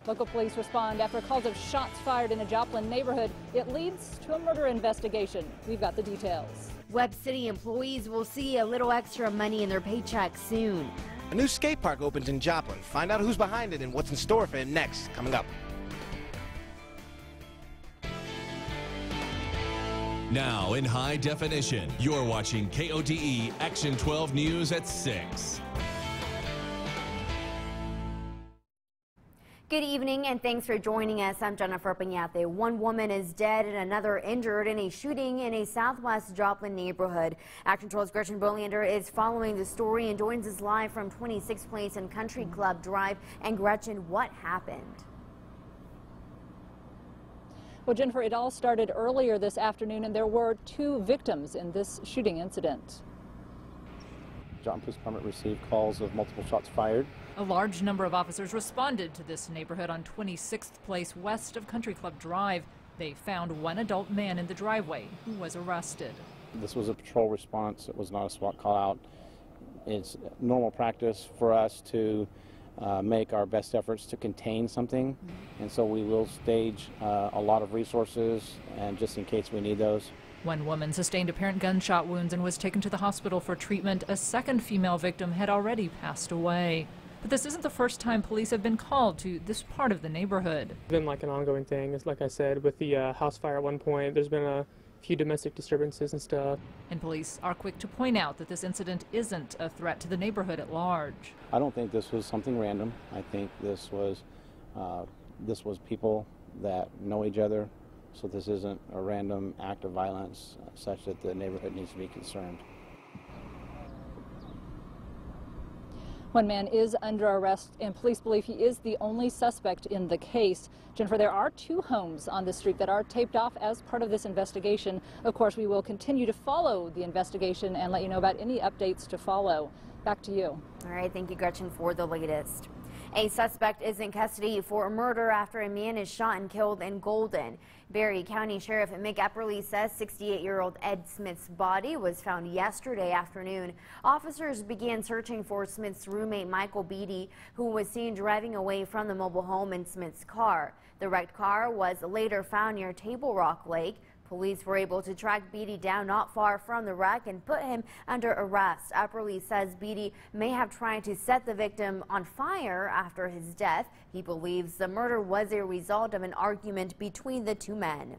Local police respond after calls of shots fired in a Joplin neighborhood. It leads to a murder investigation. We've got the details. Webb City employees will see a little extra money in their paycheck soon. A new skate park opens in Joplin. Find out who's behind it and what's in store for him next. Coming up. Now in high definition, you're watching KODE Action 12 News at 6. Good evening and thanks for joining us. I'm Jennifer Piñate. One woman is dead and another injured in a shooting in a southwest Joplin neighborhood. Action 12's Gretchen Bolander is following the story and joins us live from 26th Place and Country Club Drive. And Gretchen, what happened? Well, Jennifer, it all started earlier this afternoon and there were 2 victims in this shooting incident. Joplin Police Department received calls of multiple shots fired. A large number of officers responded to this neighborhood on 26th Place west of Country Club Drive. They found one adult man in the driveway who was arrested. This was a patrol response. It was not a SWAT call out. It's normal practice for us to make our best efforts to contain something, and so we will stage a lot of resources and just in case we need those. One woman sustained apparent gunshot wounds and was taken to the hospital for treatment. A second female victim had already passed away. But this isn't the first time police have been called to this part of the neighborhood. It's been like an ongoing thing. It's like I said, with the house fire at one point, there's been a few domestic disturbances and stuff. And police are quick to point out that this incident isn't a threat to the neighborhood at large. I don't think this was something random. I think this was people that know each other. So this isn't a random act of violence such that the neighborhood needs to be concerned. One man is under arrest and police believe he is the only suspect in the case. Jennifer, there are 2 homes on the street that are taped off as part of this investigation. Of course, we will continue to follow the investigation and let you know about any updates to follow. Back to you. All right, thank you, Gretchen, for the latest. A suspect is in custody for murder after a man is shot and killed in Golden. Berry County Sheriff Mick Epperly says 68-year-old Ed Smith's body was found yesterday afternoon. Officers began searching for Smith's roommate Michael Beatty, who was seen driving away from the mobile home in Smith's car. The wrecked car was later found near Table Rock Lake. Police were able to track Beatty down not far from the wreck and put him under arrest. Epperly says Beatty may have tried to set the victim on fire after his death. He believes the murder was a result of an argument between the 2 men.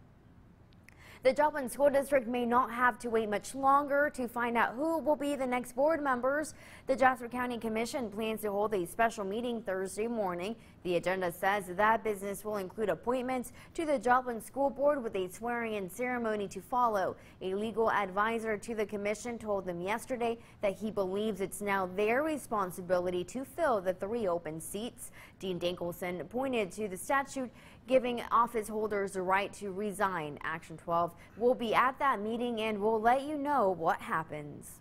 The Joplin School District may not have to wait much longer to find out who will be the next board members. The Jasper County Commission plans to hold a special meeting Thursday morning. The agenda says that business will include appointments to the Joplin School Board with a swearing-in ceremony to follow. A legal advisor to the commission told them yesterday that he believes it's now their responsibility to fill the 3 open seats. Dean Dankelson pointed to the statute giving office holders the right to resign. Action 12 will be at that meeting and will let you know what happens.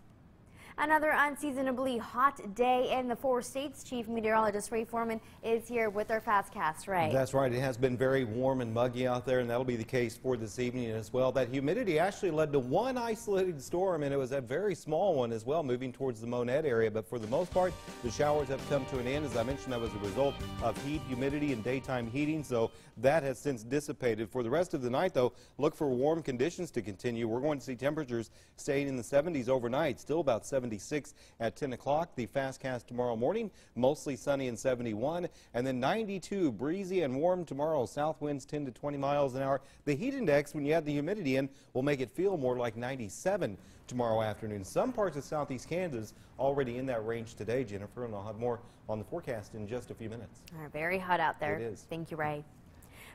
Another unseasonably hot day in the 4 states. Chief Meteorologist Ray Foreman is here with our Fastcast. Ray. That's right. It has been very warm and muggy out there, and that'll be the case for this evening as well. That humidity actually led to one isolated storm, and it was a very small one as well, moving towards the Monette area. But for the most part, the showers have come to an end. As I mentioned, that was a result of heat, humidity, and daytime heating, so that has since dissipated. For the rest of the night, though, look for warm conditions to continue. We're going to see temperatures staying in the 70s overnight, still about 76 at 10 o'clock. The Fastcast tomorrow morning, mostly sunny and 71, and then 92, breezy and warm tomorrow. South winds 10 to 20 miles an hour. The heat index, when you add the humidity in, will make it feel more like 97 tomorrow afternoon. Some parts of southeast Kansas already in that range today, Jennifer, and I'll have more on the forecast in just a few minutes. Very hot out there. It is. Thank you, Ray.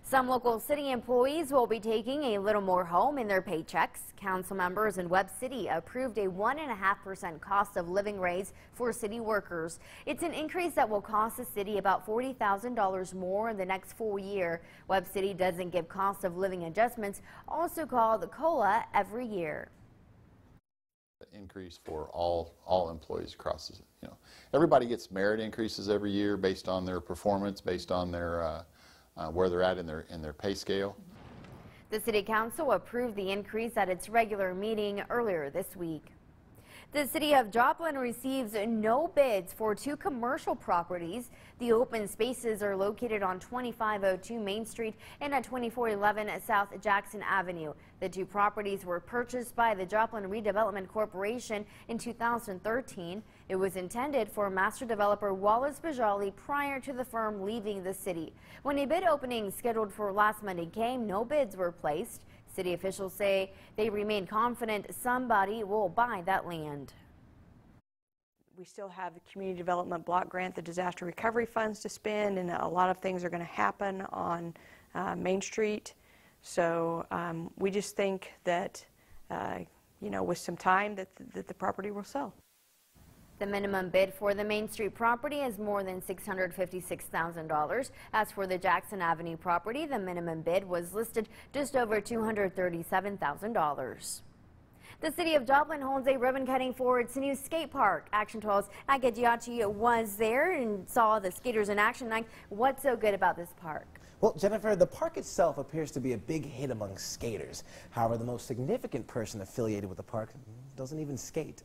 Some local city employees will be taking a little more home in their paychecks. Council members in Webb City approved a 1.5% cost of living raise for city workers. It's an increase that will cost the city about $40,000 more in the next full year. Webb City doesn't give cost of living adjustments, also called COLA, every year. Increase for all employees across the, everybody gets merit increases every year based on their performance, based on their where they're at in their pay scale. The City Council approved the increase at its regular meeting earlier this week. The city of Joplin receives no bids for 2 commercial properties. The open spaces are located on 2502 Main Street and at 2411 South Jackson Avenue. The 2 properties were purchased by the Joplin Redevelopment Corporation in 2013. It was intended for master developer Wallace Bajali prior to the firm leaving the city. When a bid opening scheduled for last Monday came, no bids were placed. City officials say they remain confident somebody will buy that land. We still have the community development block grant, the disaster recovery funds to spend, and a lot of things are going to happen on Main Street. So we just think that, you know, with some time that the property will sell. The minimum bid for the Main Street property is more than $656,000. As for the Jackson Avenue property, the minimum bid was listed just over $237,000. The city of Joplin holds a ribbon cutting for its new skate park. Action 12's Ike Giacchi was there and saw the skaters in action. Like, what's so good about this park? Well, Jennifer, the park itself appears to be a big hit among skaters. However, the most significant person affiliated with the park doesn't even skate.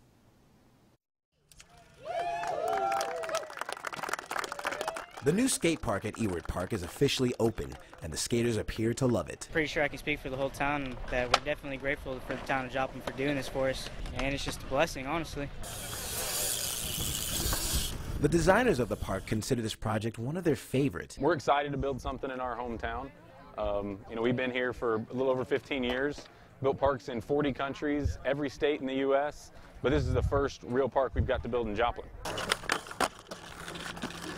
The new skate park at Ewart Park is officially open, and the skaters appear to love it. Pretty sure I can speak for the whole town that we're definitely grateful for the town of Joplin for doing this for us, and it's just a blessing, honestly. The designers of the park consider this project one of their favorites. We're excited to build something in our hometown. You know, we've been here for a little over 15 years, built parks in 40 countries, every state in the U.S., but this is the first real park we've got to build in Joplin.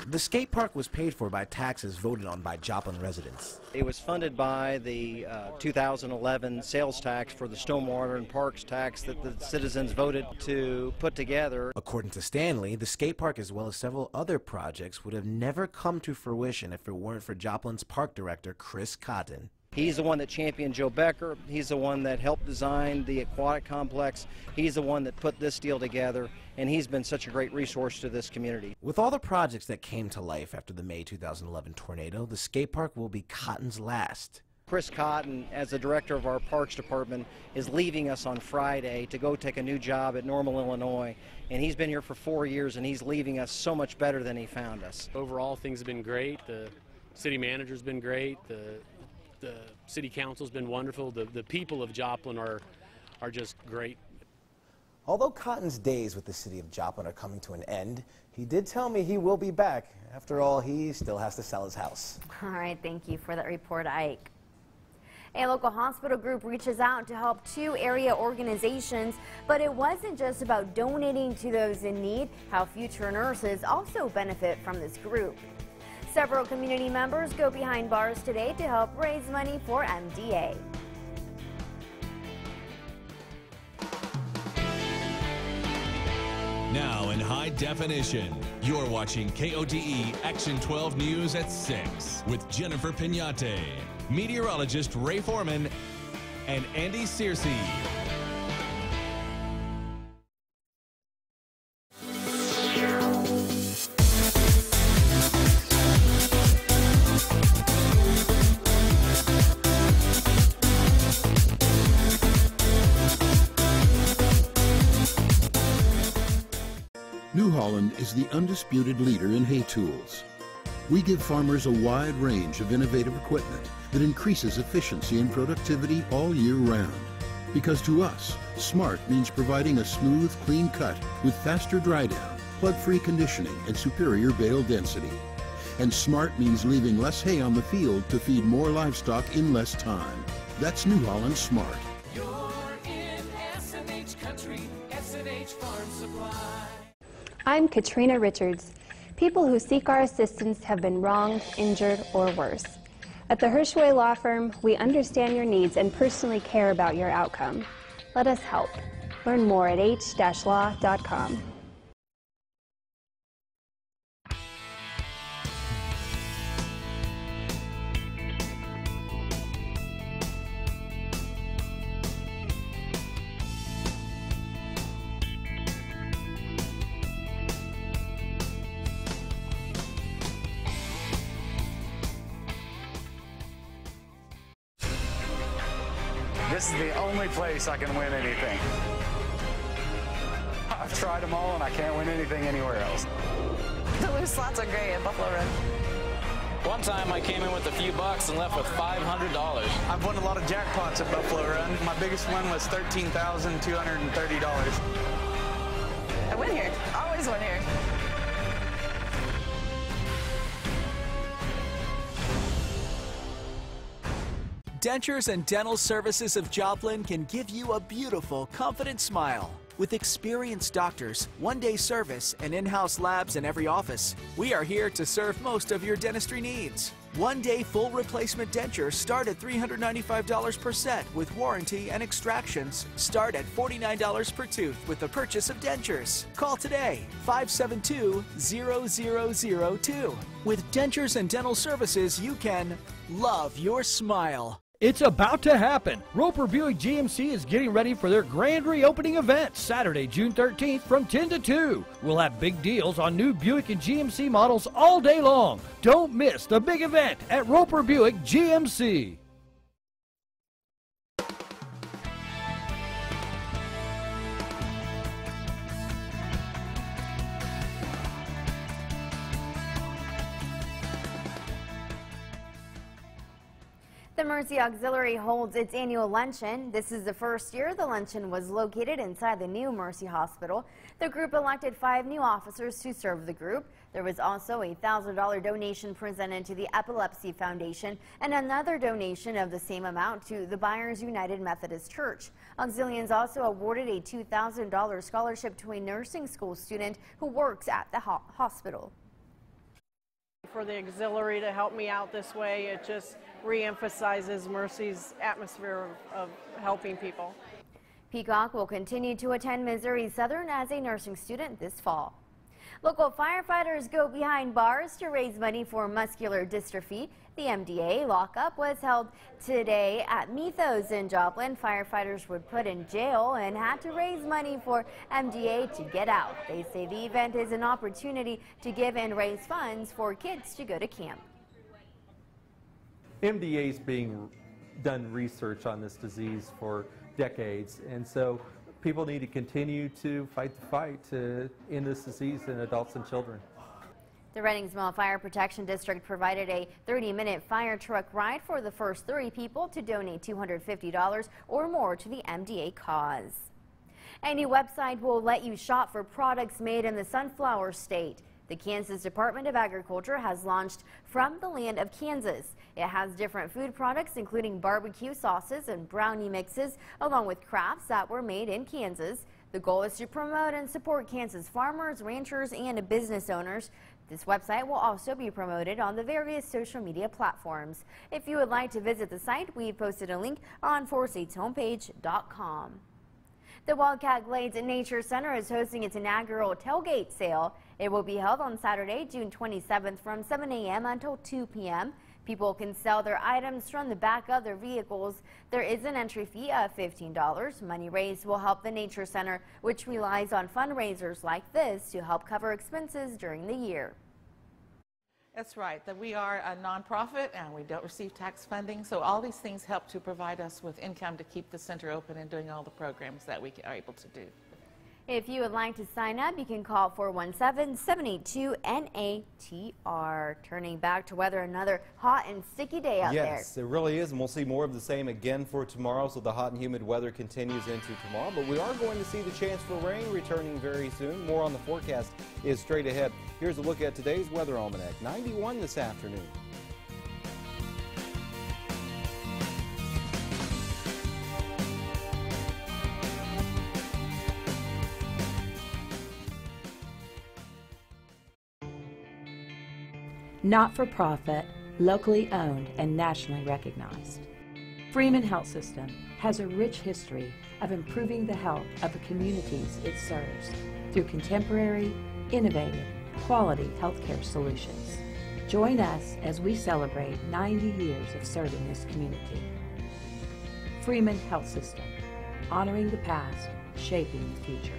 The skate park was paid for by taxes voted on by Joplin residents. It was funded by the 2011 sales tax for the stormwater and parks tax that the citizens voted to put together. According to Stanley, the skate park as well as several other projects would have never come to fruition if it weren't for Joplin's park director, Chris Cotton. He's the one that championed Joe Becker. He's the one that helped design the aquatic complex. He's the one that put this deal together, and he's been such a great resource to this community. With all the projects that came to life after the May 2011 tornado, the skate park will be Cotton's last. Chris Cotton, as the director of our Parks Department, is leaving us on Friday to go take a new job at Normal, Illinois, and he's been here for 4 years, and he's leaving us so much better than he found us. Overall, things have been great. The city manager's been great. The city council's been wonderful. The people of Joplin are just great. Although Cotton's days with the city of Joplin are coming to an end, he did tell me he will be back. After all, he still has to sell his house. All right, thank you for that report, Ike. A local hospital group reaches out to help 2 area organizations, but it wasn't just about donating to those in need. How future nurses also benefit from this group. Several community members go behind bars today to help raise money for MDA. Now in high definition, you're watching KODE Action 12 News at 6 with Jennifer Pignate, meteorologist Ray Foreman, and Andy Searcy. New Holland is the undisputed leader in hay tools. We give farmers a wide range of innovative equipment that increases efficiency and productivity all year round. Because to us, smart means providing a smooth, clean cut with faster dry down, plug-free conditioning, and superior bale density. And smart means leaving less hay on the field to feed more livestock in less time. That's New Holland Smart. You're in SNH country, SNH Farm Supply. I'm Katrina Richards. People who seek our assistance have been wronged, injured, or worse. At the Hirschway Law Firm, we understand your needs and personally care about your outcome. Let us help. Learn more at h-law.com. This is the only place I can win anything. tried them all, and I can't win anything anywhere else. The loose slots are great at Buffalo Run. One time I came in with a few bucks and left with $500. I've won a lot of jackpots at Buffalo Run. My biggest one was $13,230. I win here. Always win here. Dentures and Dental Services of Joplin can give you a beautiful, confident smile. With experienced doctors, one-day service, and in-house labs in every office, we are here to serve most of your dentistry needs. One-day full replacement dentures start at $395 per set, with warranty and extractions start at $49 per tooth with the purchase of dentures. Call today, 572-0002. With Dentures and Dental Services, you can love your smile. It's about to happen. Roper Buick GMC is getting ready for their grand reopening event Saturday, June 13th from 10 to 2. We'll have big deals on new Buick and GMC models all day long. Don't miss the big event at Roper Buick GMC. The Mercy Auxiliary holds its annual luncheon. This is the first year the luncheon was located inside the new Mercy Hospital. The group elected 5 new officers to serve the group. There was also a $1,000 donation presented to the Epilepsy Foundation and another donation of the same amount to the Byers United Methodist Church. Auxilians also awarded a $2,000 scholarship to a nursing school student who works at the hospital. For the auxiliary to help me out this way, it just re-emphasizes Mercy's atmosphere of helping people. Peacock will continue to attend Missouri Southern as a nursing student this fall. Local firefighters go behind bars to raise money for muscular dystrophy. The MDA lockup was held today at Mythos in Joplin. Firefighters were put in jail and had to raise money for MDA to get out. They say the event is an opportunity to give and raise funds for kids to go to camp. MDA's being done research on this disease for decades, and so people need to continue to fight the fight to end this disease in adults and children. The Reddingsville Fire Protection District provided a 30-minute fire truck ride for the first 30 people to donate $250 or more to the MDA cause. A new website will let you shop for products made in the Sunflower State. The Kansas Department of Agriculture has launched From the Land of Kansas. It has different food products, including barbecue sauces and brownie mixes, along with crafts that were made in Kansas. The goal is to promote and support Kansas farmers, ranchers, and business owners. This website will also be promoted on the various social media platforms. If you would like to visit the site, we've posted a link on ForStatesHomepage.com. The Wildcat Glades Nature Center is hosting its inaugural tailgate sale. It will be held on Saturday, June 27th from 7 a.m. until 2 p.m. People can sell their items from the back of their vehicles. There is an entry fee of $15. Money raised will help the Nature Center, which relies on fundraisers like this to help cover expenses during the year. That's right, that we are a nonprofit and we don't receive tax funding, so all these things help to provide us with income to keep the center open and doing all the programs that we are able to do. If you would like to sign up, you can call 417-782-NATR. Turning back to weather, another hot and sticky day out there. Yes, it really is, and we'll see more of the same again for tomorrow, so the hot and humid weather continues into tomorrow. But we are going to see the chance for rain returning very soon. More on the forecast is straight ahead. Here's a look at today's weather almanac. 91 this afternoon. Not-for-profit, locally owned, and nationally recognized. Freeman Health System has a rich history of improving the health of the communities it serves through contemporary, innovative, quality healthcare solutions. Join us as we celebrate 90 years of serving this community. Freeman Health System, honoring the past, shaping the future.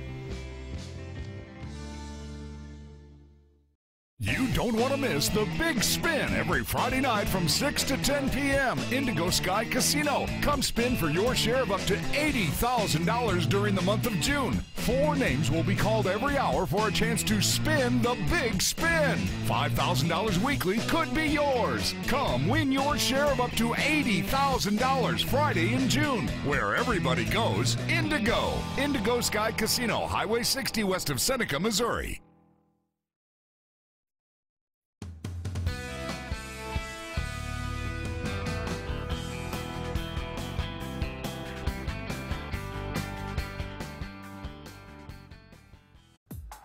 You don't want to miss the Big Spin every Friday night from 6 to 10 p.m. Indigo Sky Casino. Come spin for your share of up to $80,000 during the month of June. 4 names will be called every hour for a chance to spin the Big Spin. $5,000 weekly could be yours. Come win your share of up to $80,000 Friday in June. Where everybody goes, Indigo. Indigo Sky Casino, Highway 60 west of Seneca, Missouri.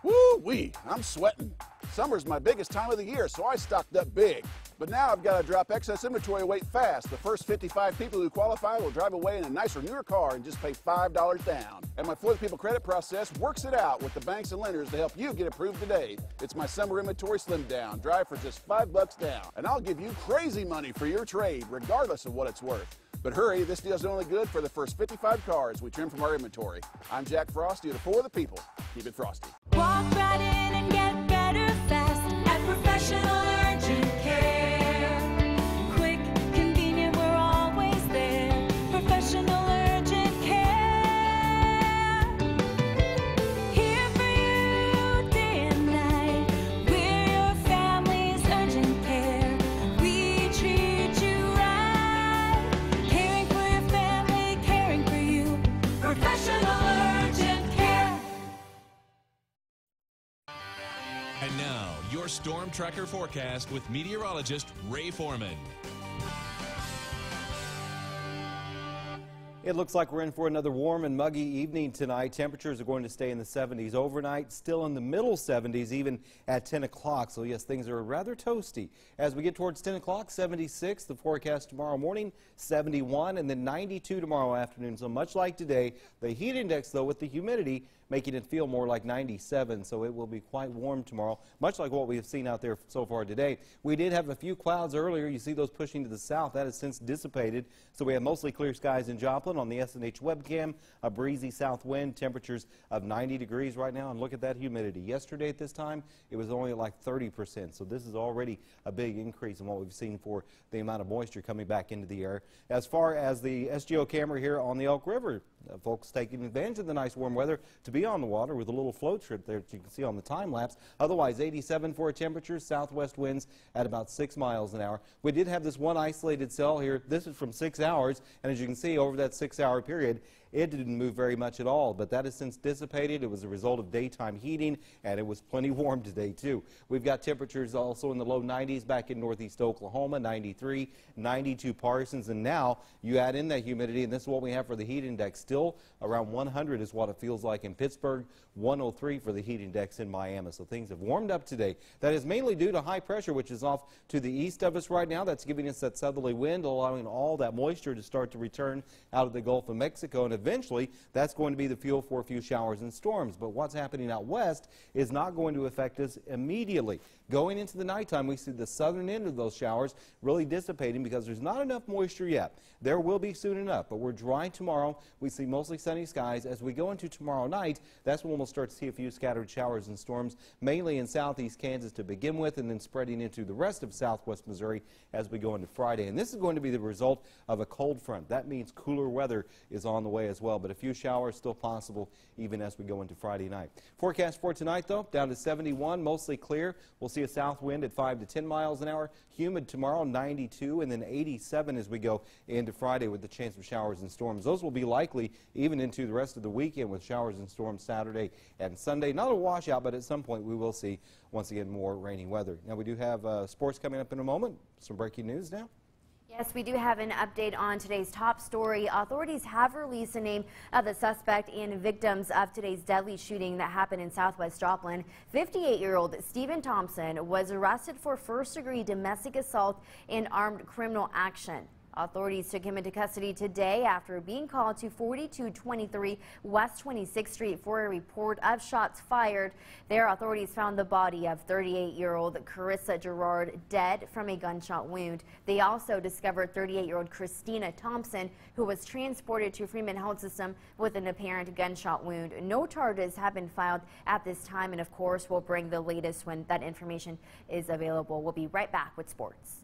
Woo-wee, I'm sweating. Summer's my biggest time of the year, so I stocked up big. But now I've got to drop excess inventory weight fast. The first 55 people who qualify will drive away in a nicer, newer car and just pay $5 down. And my For the People credit process works it out with the banks and lenders to help you get approved today. It's my summer inventory slim down. Drive for just $5 down. And I'll give you crazy money for your trade, regardless of what it's worth. But hurry, this deal's only good for the first 55 cars we trim from our inventory. I'm Jack Frosty with For the People. Keep it frosty. Walk right in and get better fast at Professional Urgent Care. Quick, convenient, we're always there. Professional Urgent Care. Here for you day and night. We're your family's urgent care. We treat you right. Caring for your family, caring for you. Professional Urgent Care. And now, your Storm Tracker forecast with meteorologist Ray Foreman. It looks like we're in for another warm and muggy evening tonight. Temperatures are going to stay in the 70s overnight, still in the middle 70s even at 10 o'clock. So yes, things are rather toasty. As we get towards 10 o'clock, 76, the forecast tomorrow morning, 71, and then 92 tomorrow afternoon. So much like today, the heat index, though, with the humidity, making it feel more like 97, so it will be quite warm tomorrow, much like what we have seen out there so far today. We did have a few clouds earlier. You see those pushing to the south. That has since dissipated, so we have mostly clear skies in Joplin. On the SNH webcam, a breezy south wind, temperatures of 90 degrees right now, and look at that humidity. Yesterday at this time, it was only like 30%, so this is already a big increase in what we've seen for the amount of moisture coming back into the air. As far as the SGO camera here on the Elk River, folks taking advantage of the nice warm weather to be on the water with a little float trip there that you can see on the time lapse. Otherwise, 87 for a temperature, southwest winds at about 6 miles an hour. We did have this one isolated cell here. This is from 6 hours, and as you can see over that 6-hour period, it didn't move very much at all, but that has since dissipated. It was a result of daytime heating, and it was plenty warm today, too. We've got temperatures also in the low 90s back in northeast Oklahoma, 93, 92 Parsons, and now you add in that humidity, and this is what we have for the heat index. Still around 100 is what it feels like in Pittsburgh, 103 for the heat index in Miami. So things have warmed up today. That is mainly due to high pressure, which is off to the east of us right now. That's giving us that southerly wind, allowing all that moisture to start to return out of the Gulf of Mexico, and eventually that's going to be the fuel for a few showers and storms. But what's happening out west is not going to affect us immediately. Going into the nighttime, we see the southern end of those showers really dissipating because there's not enough moisture yet. There will be soon enough, but we're dry tomorrow. We see mostly sunny skies. As we go into tomorrow night, that's when we'll start to see a few scattered showers and storms, mainly in southeast Kansas to begin with, and then spreading into the rest of southwest Missouri as we go into Friday. And this is going to be the result of a cold front. That means cooler weather is on the way as well, but a few showers still possible even as we go into Friday night. Forecast for tonight, though, down to 71, mostly clear. We'll see a south wind at 5 to 10 miles an hour. Humid tomorrow, 92, and then 87 as we go into Friday with the chance of showers and storms. Those will be likely even into the rest of the weekend with showers and storms Saturday and Sunday. Not a washout, but at some point we will see, once again, more rainy weather. Now, we do have sports coming up in a moment. Some breaking news now. Yes, we do have an update on today's top story. Authorities have released the name of the suspect and victims of today's deadly shooting that happened in southwest Joplin. 58-year-old Stephen Thompson was arrested for first-degree domestic assault and armed criminal action. Authorities took him into custody today after being called to 4223 West 26th Street for a report of shots fired. There, authorities found the body of 38-year-old Carissa Gerard dead from a gunshot wound. They also discovered 38-year-old Christina Thompson, who was transported to Freeman Health System with an apparent gunshot wound. No charges have been filed at this time, and of course, we'll bring the latest when that information is available. We'll be right back with sports.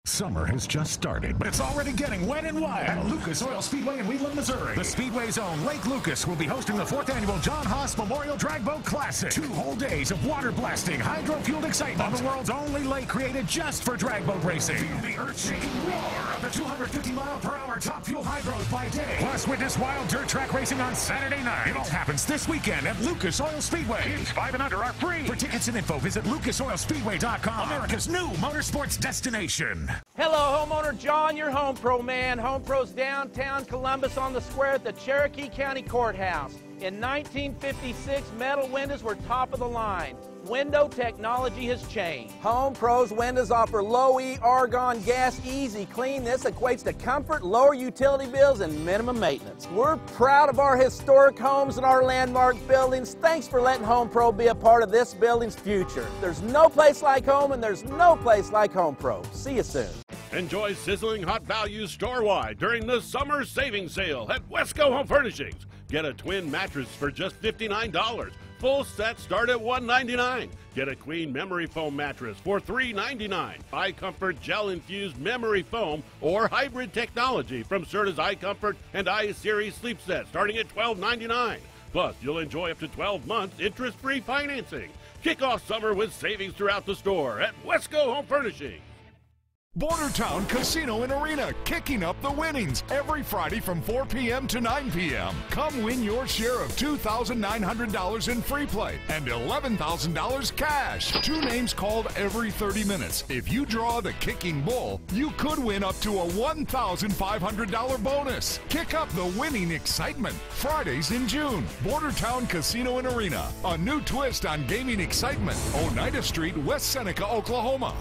Summer has just started, but it's already getting wet and wild at Lucas Oil Speedway in Wheatland, Missouri. The Speedway's own Lake Lucas will be hosting the 4th annual John Haas Memorial Drag Boat Classic. 2 whole days of water blasting, hydro-fueled excitement on the world's only lake created just for drag boat racing. Feel the earth-shaking roar of the 250-mile-per-hour top fuel hydros by day. Plus, witness wild dirt track racing on Saturday night. It all happens this weekend at Lucas Oil Speedway. Kids 5 and under are free. For tickets and info, visit lucasoilspeedway.com, America's new motorsports destination. Hello, homeowner John, your Home Pro man. Home Pro's downtown Columbus on the square at the Cherokee County Courthouse. In 1956, metal windows were top of the line. Window technology has changed. Home Pro's windows offer low-E argon gas easy clean. This equates to comfort, lower utility bills, and minimum maintenance. We're proud of our historic homes and our landmark buildings. Thanks for letting Home Pro be a part of this building's future. There's no place like home, and there's no place like Home Pro. See you soon. Enjoy sizzling hot values store-wide during the summer savings sale at Wesco Home Furnishings. Get a twin mattress for just $59. Full set start at $199. Get a queen memory foam mattress for $399. iComfort gel-infused memory foam or hybrid technology from Serta's iComfort and iSeries sleep set starting at $12.99. Plus, you'll enjoy up to 12 months interest-free financing. Kick off summer with savings throughout the store at Wesco Home Furnishings. Bordertown Casino and Arena, kicking up the winnings every Friday from 4 p.m. to 9 p.m. Come win your share of $2,900 in free play and $11,000 cash. 2 names called every 30 minutes. If you draw the kicking bull, you could win up to a $1,500 bonus. Kick up the winning excitement. Fridays in June. Bordertown Casino and Arena, a new twist on gaming excitement. Oneida Street, West Seneca, Oklahoma.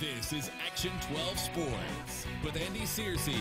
This is Action 12 Sports with Andy Searcy.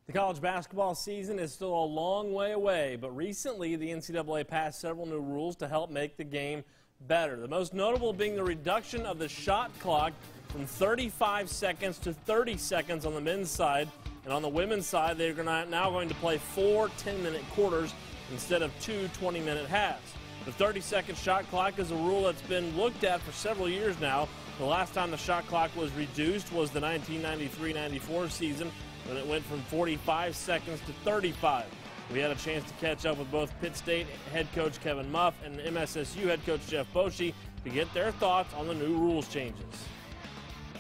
The college basketball season is still a long way away, but recently the NCAA passed several new rules to help make the game better. The most notable being the reduction of the shot clock from 35 seconds to 30 seconds on the men's side, and on the women's side they're now going to play 4 10-minute quarters instead of 2 20-minute halves. The 30-second shot clock is a rule that's been looked at for several years now. The last time the shot clock was reduced was the 1993-94 season, when it went from 45 seconds to 35. We had a chance to catch up with both Pitt State head coach Kevin Muff and MSSU head coach Jeff Boschee to get their thoughts on the new rules changes.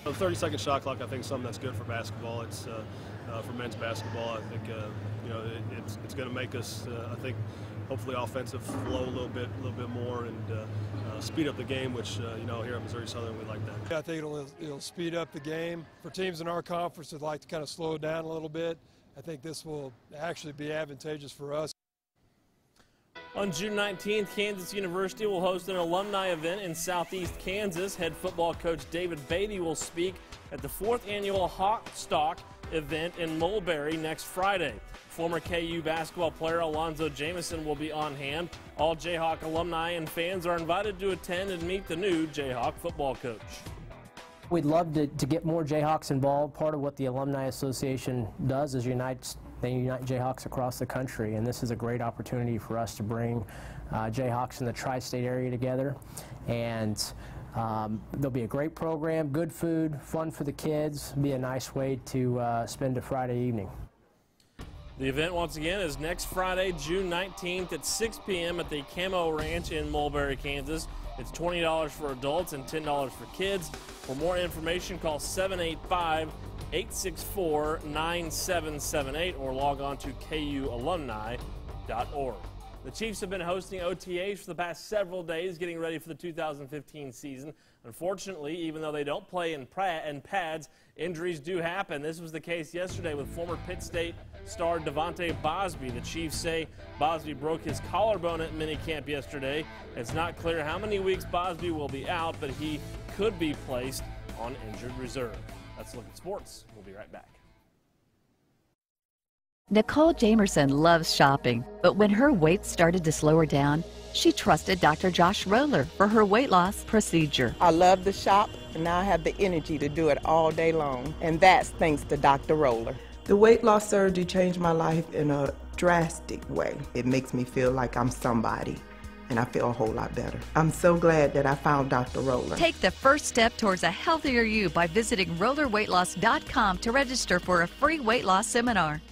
The 30-second shot clock, I think, is something that's good for basketball. It's for men's basketball. I think it's going to make us, I think, hopefully offensive flow a little bit more and speed up the game, which here at Missouri Southern we like that. Yeah, I think it'll speed up the game. For teams in our conference that like to kind of slow it down a little bit, I think this will actually be advantageous for us. On June 19th, Kansas University will host an alumni event in Southeast Kansas. Head football coach David Beatty will speak at the 4th annual Hawk Stock event in Mulberry next Friday. Former KU basketball player Alonzo Jameson will be on hand. All Jayhawk alumni and fans are invited to attend and meet the new Jayhawk football coach. We'd love to get more Jayhawks involved. Part of what the Alumni Association does is they unite Jayhawks across the country, and this is a great opportunity for us to bring Jayhawks in the tri-state area together. And there'll be a great program, good food, fun for the kids, be a nice way to spend a Friday evening. The event, once again, is next Friday, June 19th at 6 p.m. at the Camo Ranch in Mulberry, Kansas. It's $20 for adults and $10 for kids. For more information, call 785-864-9778 or log on to kualumni.org. The Chiefs have been hosting OTAs for the past several days, getting ready for the 2015 season. Unfortunately, even though they don't play in pads, injuries do happen. This was the case yesterday with former Pitt State star Devontae Bosby. The Chiefs say Bosby broke his collarbone at minicamp yesterday. It's not clear how many weeks Bosby will be out, but he could be placed on injured reserve. Let's look at sports. We'll be right back. Nicole Jamerson loves shopping, but when her weight started to slow her down, she trusted Dr. Josh Roller for her weight loss procedure. I love to shop, and now I have the energy to do it all day long, and that's thanks to Dr. Roller. The weight loss surgery changed my life in a drastic way. It makes me feel like I'm somebody, and I feel a whole lot better. I'm so glad that I found Dr. Roller. Take the first step towards a healthier you by visiting rollerweightloss.com to register for a free weight loss seminar.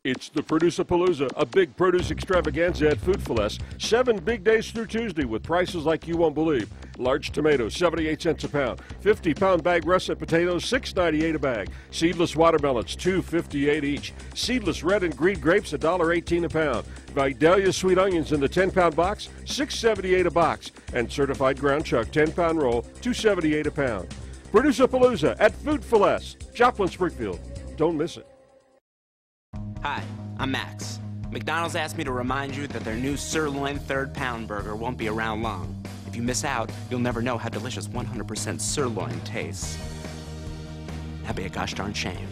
It's the Produce-A-Palooza, a big produce extravaganza at Food for Less. 7 big days through Tuesday with prices like you won't believe. Large tomatoes, 78 cents a pound. 50-pound bag russet potatoes, $6.98 a bag. Seedless watermelons, $2.58 each. Seedless red and green grapes, $1.18 a pound. Vidalia sweet onions in the 10-pound box, $6.78 a box. And certified ground chuck 10-pound roll, $2.78 a pound. Produce-A-Palooza at Food for Less. Joplin, Springfield. Don't miss it. Hi, I'm Max. McDonald's asked me to remind you that their new sirloin third-pound burger won't be around long. If you miss out, you'll never know how delicious 100% sirloin tastes. That'd be a gosh darn shame.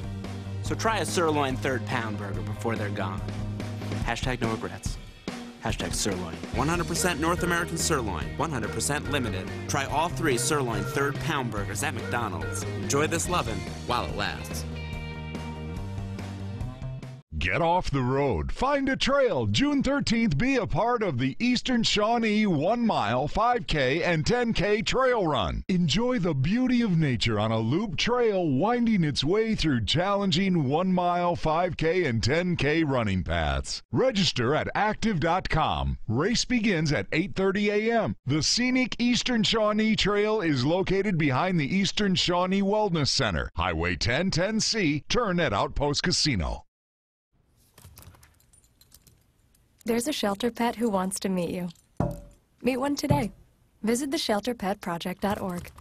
So try a sirloin third-pound burger before they're gone. Hashtag no regrets. Hashtag sirloin. 100% North American sirloin, 100% limited. Try all 3 sirloin third-pound burgers at McDonald's. Enjoy this lovin' while it lasts. Get off the road. Find a trail. June 13th, be a part of the Eastern Shawnee 1 mile, 5K, and 10K trail run. Enjoy the beauty of nature on a loop trail winding its way through challenging 1 mile, 5K, and 10K running paths. Register at active.com. Race begins at 8:30 a.m. The scenic Eastern Shawnee Trail is located behind the Eastern Shawnee Wellness Center, Highway 1010C, turn at Outpost Casino. There's a shelter pet who wants to meet you. Meet one today. Visit theshelterpetproject.org.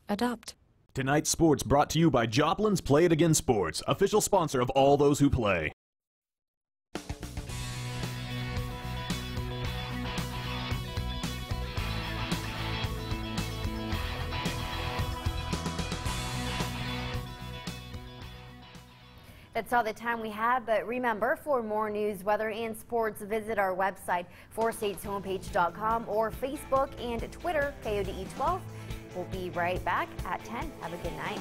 Adopt. Tonight's sports brought to you by Joplin's Play It Again Sports, official sponsor of all those who play. That's all the time we have, but remember, for more news, weather, and sports, visit our website, 4stateshomepage.com, or Facebook and Twitter, KODE 12. We'll be right back at 10. Have a good night.